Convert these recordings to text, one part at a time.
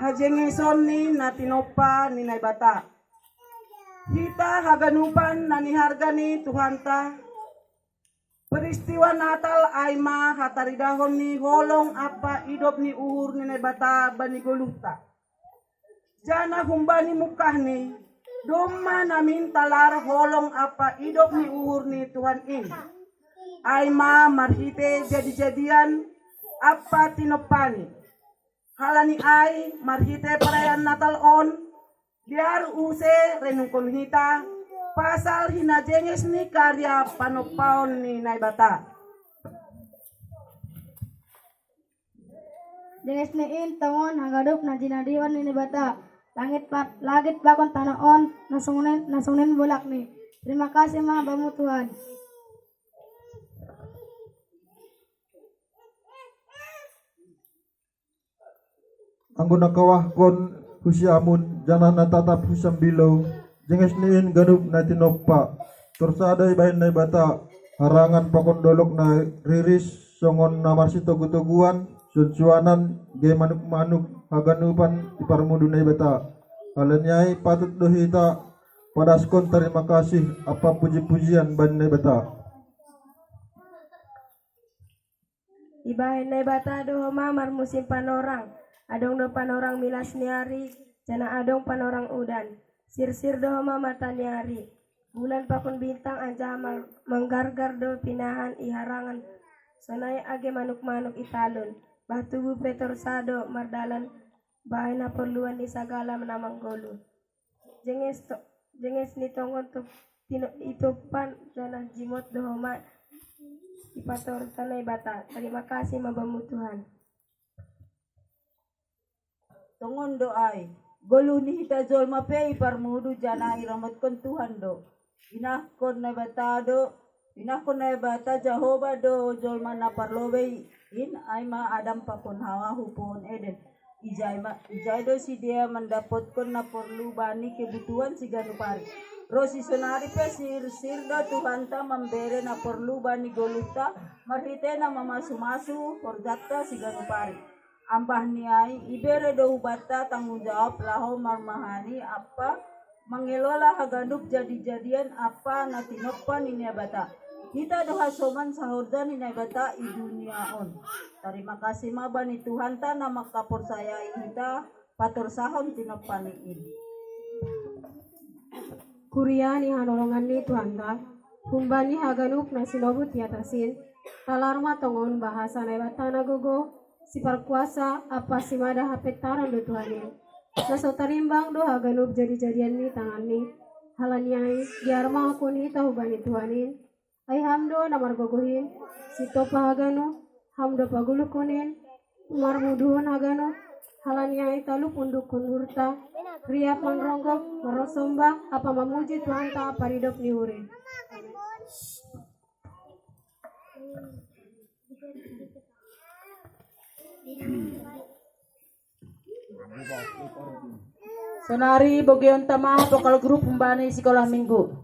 Hajengeson ni natinopa ni naibata. Hita haganupan naniharga ni Tuhanta. Peristiwa Natal ay hataridahon ni holong apa idop ni uhur ni naibata bani goluta. Jana humbani mukah ni doma namin talar holong apa idop ni uhur ni Tuhan ini. Ay marhite jadi-jadian apa tinopani. Halani ay marhite perayaan Natal on biar use renungkon hita pasal hinajenges ni karya panopaon ni naibata. Jenges ni in tongon hagadup na jinadiwan ni naibata. Langit bakon tanah on nasungnen bolak ni. Terima kasih mga bamu Tuhan. Angguna kawah kon husiamun jangan natatap husam bilau jenges niin ganup na tinoppa torsadai bahin na bata harangan pakon dolok na riris songon na marsitogutuguan sunsuanan ge manuk-manuk haganupan iparmudu na bata halanyai patut dohita padaskon terima kasih apa puji-pujian ban na bata Ibahin na bata dohoma marmusim panorang adong do panorang milas niari jana adong panorang udan sir-sir dohoma mata niari bulan pakun bintang anja manggargar do pinahan iharangan sonai age manuk-manuk italun batubu petor sado mardalan bahay na perluan di sagala menamang golu jenges ni tongon tu itupan jana jimot dohoma ipator tanai bata. Terima kasih mabamu Tuhan. Tongon doay golu ni hita jol mape iparmudu jana iramot kon Tuhan do inakon na bata Jehovah do jol mana parlobe in ay adam pakon hawa hupon Eden ijay do si dia mendapatkan na perlu bani kebutuhan si ganupari rosi sonari pe sir do Tuhan ta membere na perlu bani goluta marhite na mamasu-masu porjatta si ganupari ambah niai ibere do bata tanggung jawab laho marmahani apa mengelola haganup jadi-jadian apa natinoppa ni bata kita doha soman sahurda ni bata i dunia on. Terima kasih mabani Tuhan ta na makaporsayai kita pator sahon tinoppa ni ini Kuria ni hanolongan ni Tuhan ta humbani haganup na sinobut yatasin talarma tongon bahasa na bata nagogo si parkuasa apa si mada hapetaran do Tuhanin naso tarimbang do haganup jadi-jadian ni tangan ni halanyai diarma akun hita hubani Tuhanin ay hamdo na margogohin si topa hagano hamdo pagulukunin marmuduhon hagano halanyai talu punduk kunurta riap mangronggok marosomba apa mamuji Tuhan ta paridop ni urin. Sonari Bogeon Tama vokal grup pembani sekolah minggu.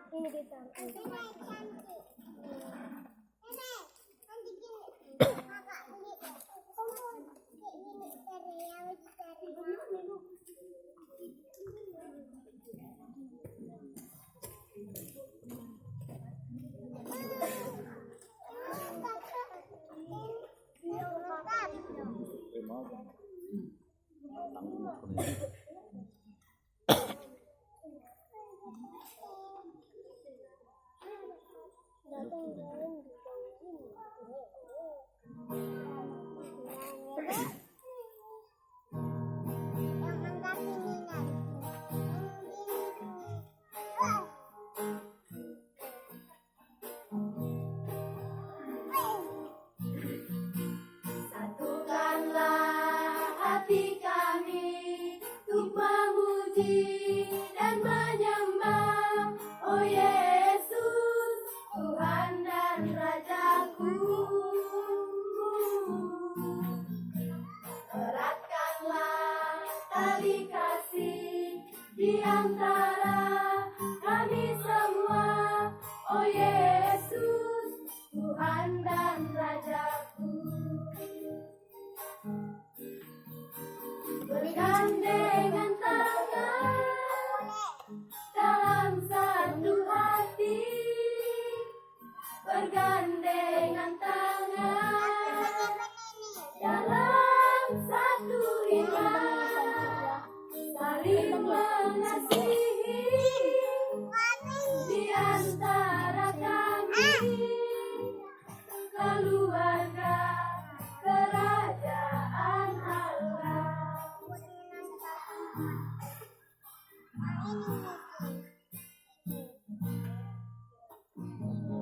Ini kita. Satukanlah hati kami untuk memuji dan menyembah, oh Yesus, Tuhan dan Rajaku. Eratkanlah tali kasih di antara kami semua, oh Yesus, Tuhan dan Rajaku. Bergandengan tangan dalam satu hati, bergandengan tangan dalam satu iman, saling mengasihi di antara kami, keluarga kerajaan Allah.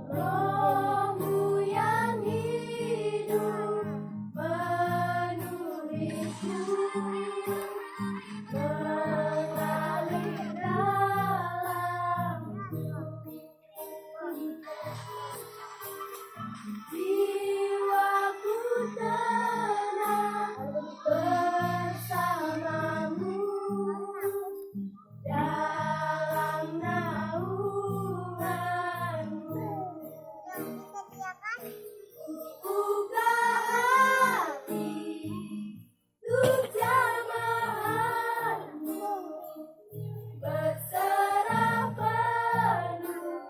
Rohmu yang hidup penuhiku, mengalir dalamku, jiwaku tenang bersamamu dalam naunganmu. Buka hati untuk jamahanmu, berserah penuh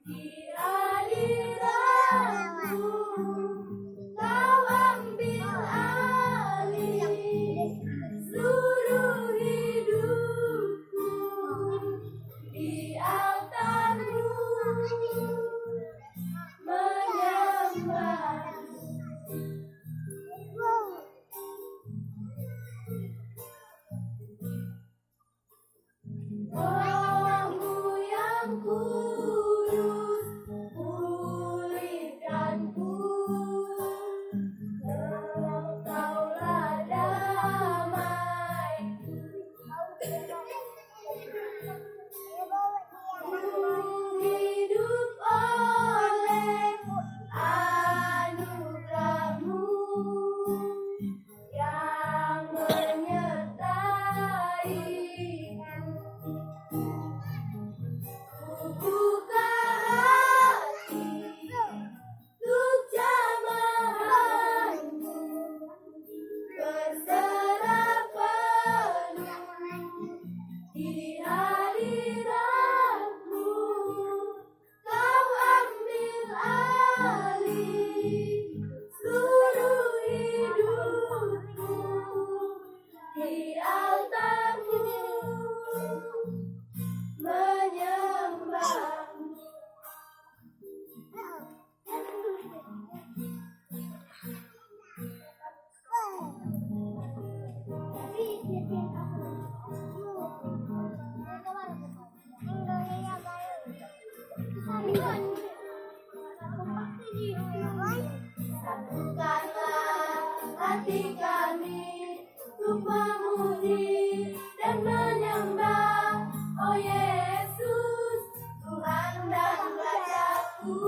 di hadiratmu. Kau ambil alih seluruh hidupku di altarmu, menyembah. Rohmu yang kudus, pulihkanku, Engkaulah damaiku. Ku hidup oleh anugerahmu yang menyertaiku. Buka hati untuk jamahanmu, berserah penuh di hadiratmu. Kau ambil alih seluruh hidupku di altarmu, menyembah. Satukanlah hati kami untuk memuji dan menyembah, oh Yesus, Tuhan dan Rajaku.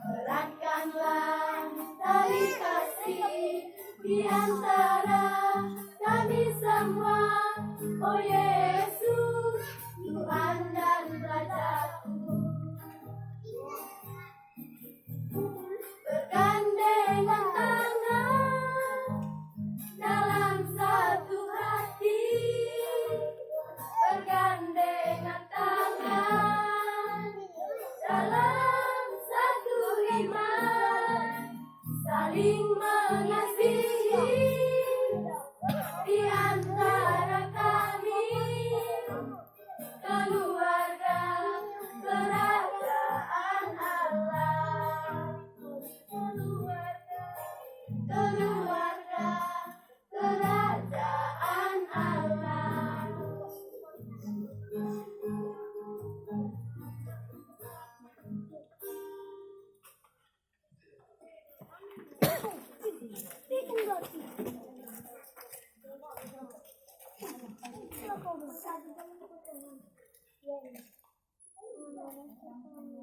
Eratkanlah tali kasih di antara kami semua, oh Yesus, Tuhan dan Rajaku. Bergandengan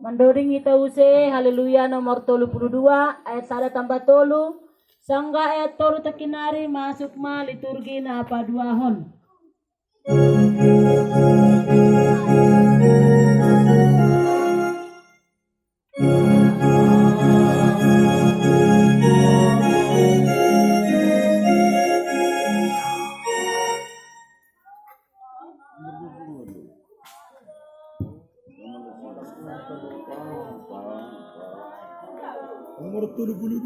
Mandoring ita use haleluya nomor 32 ayat 1 tambah 3 sangga ayat 3 takinari masuk ma liturgi na paduahon. Nomor 32.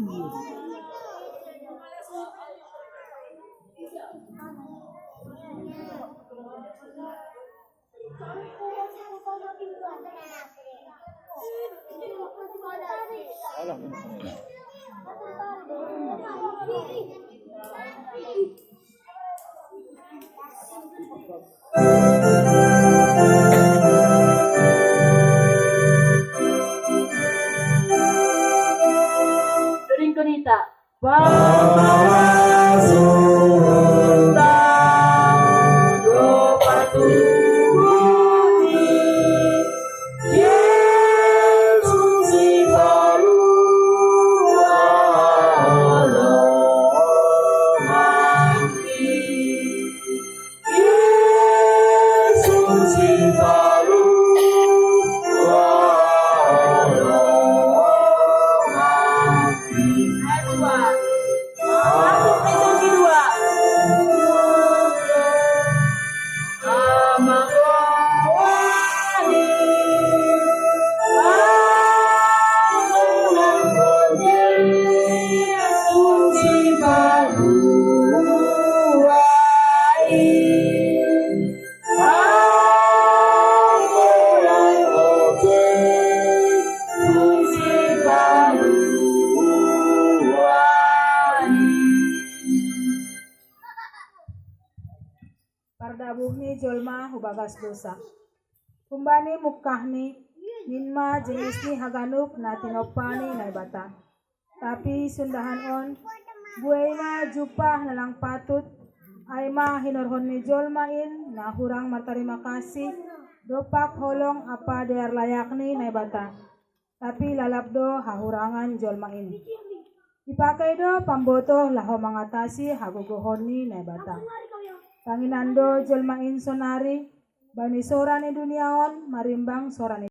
Turing konita. Pardabuhni jolma hubagas dosa. Kumbani mukahni ninma jenisni haganup na tinopani na bata. Tapi sundahan on buayna jupah nalang patut ay ma hinorhon ni jolmain na hurang martarima kasih dopak holong apa dear layakni na bata. Tapi lalapdo hahurangan jolmain. Dipakai do pamboto laho mangatasi hagugohon ni na bata. Panginando jolmain sonari bani sorane duniaon marimbang sorane